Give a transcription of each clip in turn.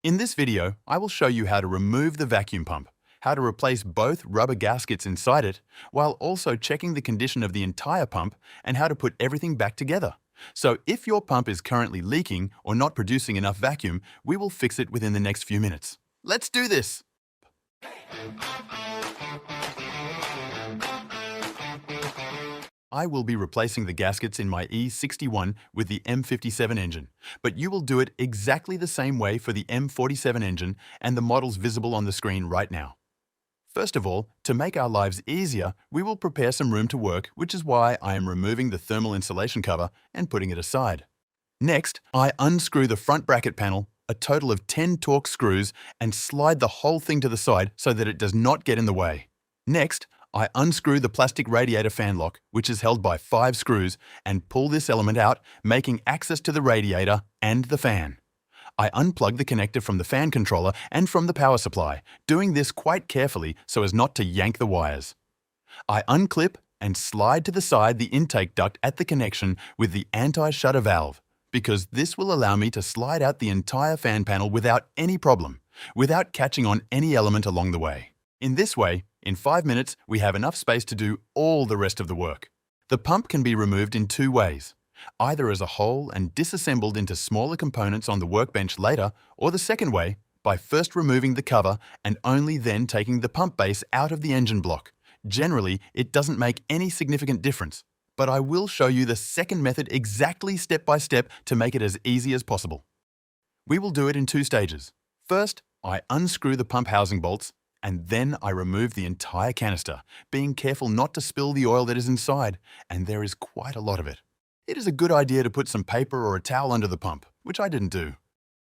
In this video, I will show you how to remove the vacuum pump, how to replace both rubber gaskets inside it, while also checking the condition of the entire pump and how to put everything back together. So if your pump is currently leaking or not producing enough vacuum, we will fix it within the next few minutes. Let's do this! I will be replacing the gaskets in my E61 with the M57 engine, but you will do it exactly the same way for the M47 engine and the models visible on the screen right now. First of all, to make our lives easier, we will prepare some room to work, which is why I am removing the thermal insulation cover and putting it aside. Next, I unscrew the front bracket panel, a total of 10 Torx screws, and slide the whole thing to the side so that it does not get in the way. Next, I unscrew the plastic radiator fan lock, which is held by 5 screws, and pull this element out, making access to the radiator and the fan. I unplug the connector from the fan controller and from the power supply, doing this quite carefully so as not to yank the wires. I unclip and slide to the side the intake duct at the connection with the anti-shutter valve, because this will allow me to slide out the entire fan panel without any problem, without catching on any element along the way. In this way, in 5 minutes, we have enough space to do all the rest of the work. The pump can be removed in 2 ways, either as a whole and disassembled into smaller components on the workbench later, or the second way, by first removing the cover and only then taking the pump base out of the engine block. Generally, it doesn't make any significant difference, but I will show you the second method exactly step by step to make it as easy as possible. We will do it in 2 stages. First, I unscrew the pump housing bolts, and then I remove the entire canister, being careful not to spill the oil that is inside, and there is quite a lot of it. It is a good idea to put some paper or a towel under the pump, which I didn't do.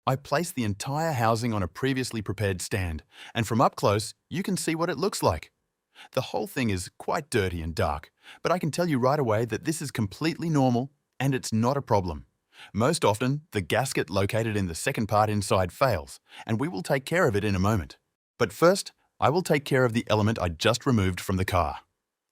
I place the entire housing on a previously prepared stand, and from up close, you can see what it looks like. The whole thing is quite dirty and dark, but I can tell you right away that this is completely normal, and it's not a problem. Most often, the gasket located in the second part inside fails, and we will take care of it in a moment. But first, I will take care of the element I just removed from the car.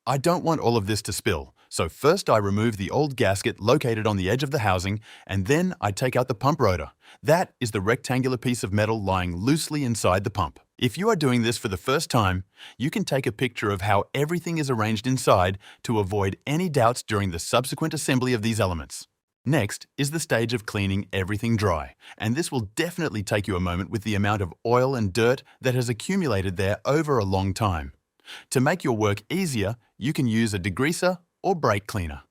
I don't want all of this to spill, so first I remove the old gasket located on the edge of the housing, and then I take out the pump rotor. That is the rectangular piece of metal lying loosely inside the pump. If you are doing this for the first time, you can take a picture of how everything is arranged inside to avoid any doubts during the subsequent assembly of these elements. Next is the stage of cleaning everything dry, and this will definitely take you a moment with the amount of oil and dirt that has accumulated there over a long time. To make your work easier, you can use a degreaser or brake cleaner.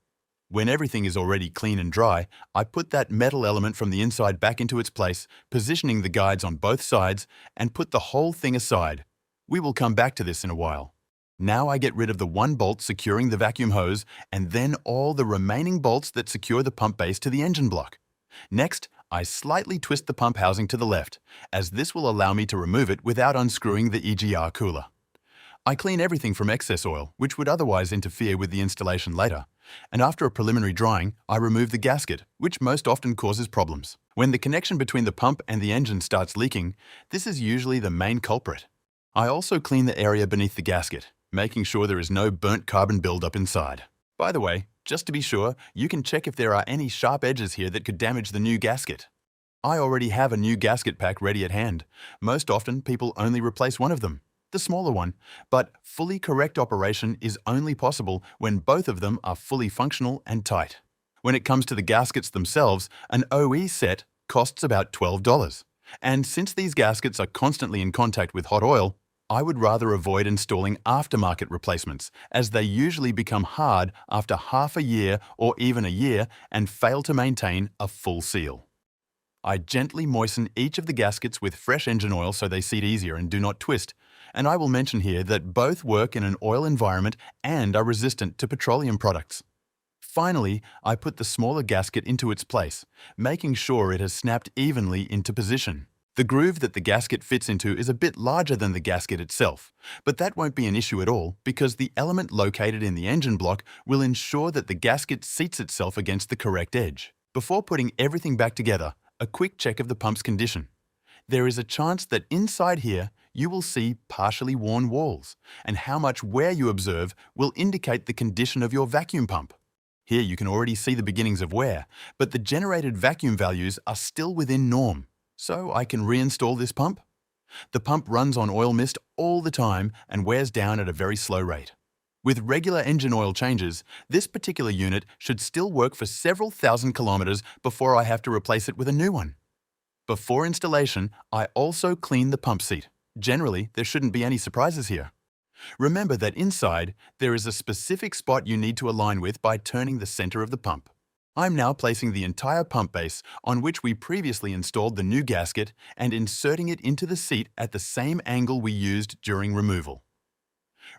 When everything is already clean and dry, I put that metal element from the inside back into its place, positioning the guides on both sides, and put the whole thing aside. We will come back to this in a while. Now I get rid of the 1 bolt securing the vacuum hose, and then all the remaining bolts that secure the pump base to the engine block. Next, I slightly twist the pump housing to the left, as this will allow me to remove it without unscrewing the EGR cooler. I clean everything from excess oil, which would otherwise interfere with the installation later, and after a preliminary drying, I remove the gasket, which most often causes problems. When the connection between the pump and the engine starts leaking, this is usually the main culprit. I also clean the area beneath the gasket, making sure there is no burnt carbon buildup inside. By the way, just to be sure, you can check if there are any sharp edges here that could damage the new gasket. I already have a new gasket pack ready at hand. Most often, people only replace one of them, the smaller one, but fully correct operation is only possible when both of them are fully functional and tight. When it comes to the gaskets themselves, an OE set costs about $12. And since these gaskets are constantly in contact with hot oil, I would rather avoid installing aftermarket replacements, as they usually become hard after half a year or even a year and fail to maintain a full seal. I gently moisten each of the gaskets with fresh engine oil so they seat easier and do not twist, and I will mention here that both work in an oil environment and are resistant to petroleum products. Finally, I put the smaller gasket into its place, making sure it has snapped evenly into position. The groove that the gasket fits into is a bit larger than the gasket itself, but that won't be an issue at all because the element located in the engine block will ensure that the gasket seats itself against the correct edge. Before putting everything back together, a quick check of the pump's condition. There is a chance that inside here you will see partially worn walls, and how much wear you observe will indicate the condition of your vacuum pump. Here you can already see the beginnings of wear, but the generated vacuum values are still within norm. So I can reinstall this pump. The pump runs on oil mist all the time and wears down at a very slow rate. With regular engine oil changes, this particular unit should still work for several thousand kilometers before I have to replace it with a new one. Before installation, I also clean the pump seat. Generally, there shouldn't be any surprises here. Remember that inside, there is a specific spot you need to align with by turning the center of the pump. I'm now placing the entire pump base on which we previously installed the new gasket and inserting it into the seat at the same angle we used during removal.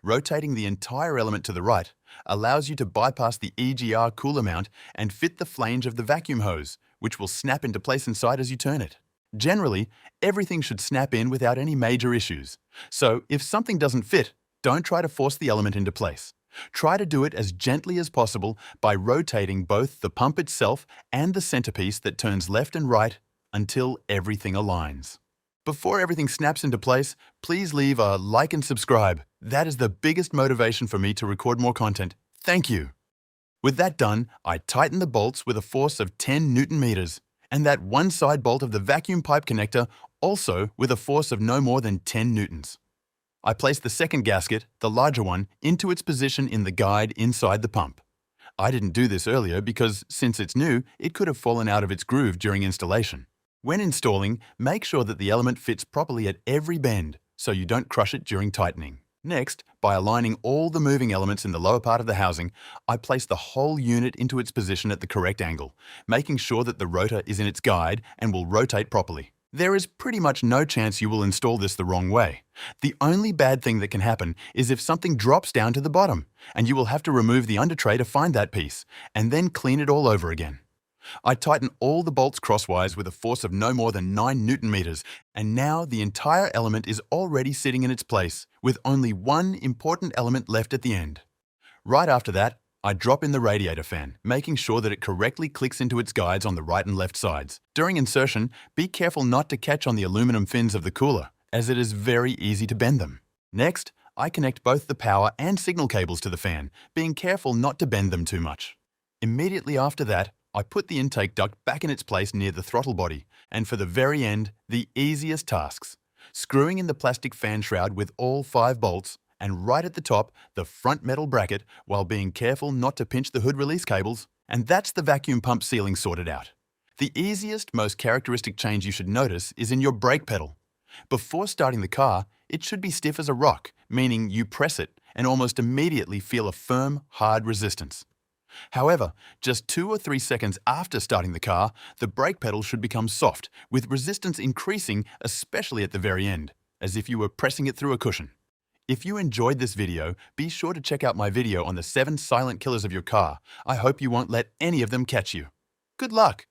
Rotating the entire element to the right allows you to bypass the EGR cooler mount and fit the flange of the vacuum hose, which will snap into place inside as you turn it. Generally, everything should snap in without any major issues. So if something doesn't fit, don't try to force the element into place. Try to do it as gently as possible by rotating both the pump itself and the centerpiece that turns left and right until everything aligns. Before everything snaps into place, please leave a like and subscribe. That is the biggest motivation for me to record more content. Thank you. With that done, I tighten the bolts with a force of 10 Newton meters, and that one side bolt of the vacuum pipe connector also with a force of no more than 10 newtons. I place the second gasket, the larger one, into its position in the guide inside the pump. I didn't do this earlier because, since it's new, it could have fallen out of its groove during installation. When installing, make sure that the element fits properly at every bend so you don't crush it during tightening. Next, by aligning all the moving elements in the lower part of the housing, I place the whole unit into its position at the correct angle, making sure that the rotor is in its guide and will rotate properly. There is pretty much no chance you will install this the wrong way. The only bad thing that can happen is if something drops down to the bottom, and you will have to remove the under tray to find that piece, and then clean it all over again. I tighten all the bolts crosswise with a force of no more than 9 Newton meters, and now the entire element is already sitting in its place, with only one important element left at the end. Right after that, I drop in the radiator fan, making sure that it correctly clicks into its guides on the right and left sides. During insertion, be careful not to catch on the aluminum fins of the cooler, as it is very easy to bend them. Next, I connect both the power and signal cables to the fan, being careful not to bend them too much. Immediately after that, I put the intake duct back in its place near the throttle body, and for the very end, the easiest tasks. Screwing in the plastic fan shroud with all 5 bolts, and right at the top, the front metal bracket, while being careful not to pinch the hood release cables, and that's the vacuum pump sealing sorted out. The easiest, most characteristic change you should notice is in your brake pedal. Before starting the car, it should be stiff as a rock, meaning you press it and almost immediately feel a firm, hard resistance. However, just 2 or 3 seconds after starting the car, the brake pedal should become soft, with resistance increasing, especially at the very end, as if you were pressing it through a cushion. If you enjoyed this video, be sure to check out my video on the 7 silent killers of your car. I hope you won't let any of them catch you. Good luck!